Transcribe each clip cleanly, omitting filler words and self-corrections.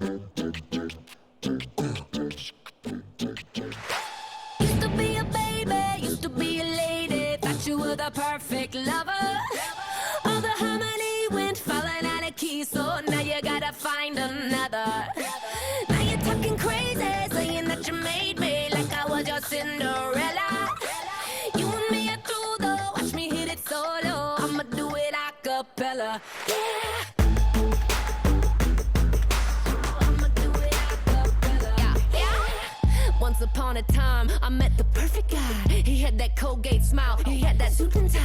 Used to be a baby, used to be a lady, thought you were the perfect lover. All the harmony went falling out of key, so now you gotta find another. Now you're talking crazy, saying that you made me like I was your Cinderella. You and me are through though, watch me hit it solo. I'ma do it a cappella, yeah. Once upon a time, I met the perfect guy. He had that Colgate smile, he had that suit and tie.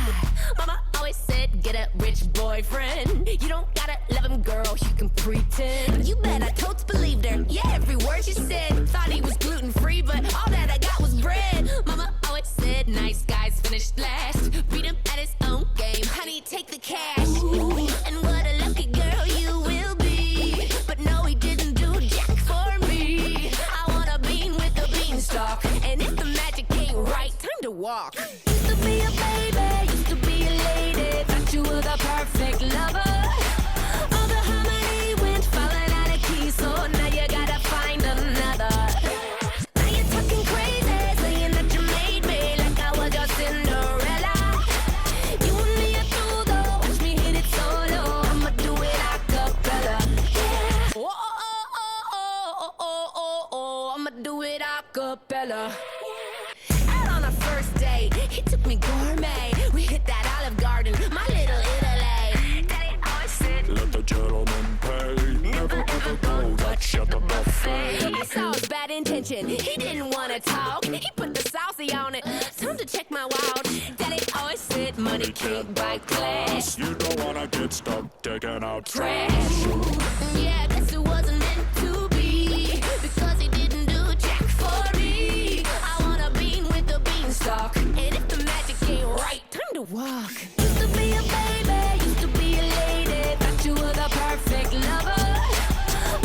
Mama always said, get a rich boyfriend. You don't gotta love him, girl, you can pretend. You bet I totes believed her, yeah, every word she said. Thought he was gluten-free, but all that I got was bread. Mama always said, nice guys finish last. Beat him at his own game, honey, take the cash. Ooh, and what a lucky girl you will be. But no, he didn't do jack for me. I want a bean with a beanstalk, and if the magic ain't right, time to walk. Used to be a baby, used to be a lady, thought you were the perfect lover. All the harmony went falling out of key, so now you gotta find another. Now you're talking crazy, saying that you made me like I was your Cinderella. You and me are through though, watch me hit it solo. I'ma do it a cappella, yeah. Oh, oh, oh, oh, oh, oh, oh, oh, I'ma do it a cappella. Out on our first date, he took me gourmet. We hit that Olive Garden, my little Italy. Daddy always said, let the gentleman pay. Never ever go, touch at the buffet. I saw his bad intention, he didn't wanna talk. He put the saucy on it, time to check my wallet. Daddy always said, money can't buy class. You don't wanna get stuck taking out Trash. Yeah, I guess it wasn't meant to be, because he didn't do jack for me. I want a bean with a beanstalk, and if the magic ain't right, time to walk. Used to be a baby, used to be a lady, thought you were the perfect lover.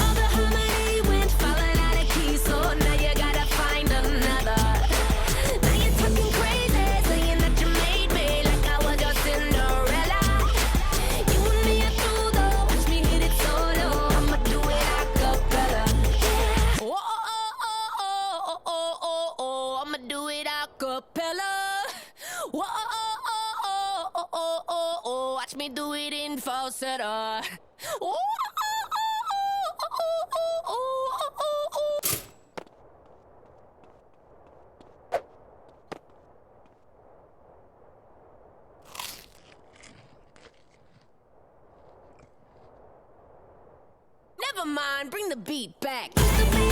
All the harmony went falling out of key, so now you gotta find another. Now you're talking crazy, saying that you made me like I was your Cinderella. You and me are through though, watch me hit it solo. I'ma do it a cappella, yeah. Oh, oh, oh, oh, oh, oh, oh, oh, I'ma do it a cappella. Oh, oh, oh, oh, oh, oh, oh, oh, watch me do it in falsetto. Oh, oh, oh, oh, oh, oh, oh, oh. Never mind, bring the beat back. Used to be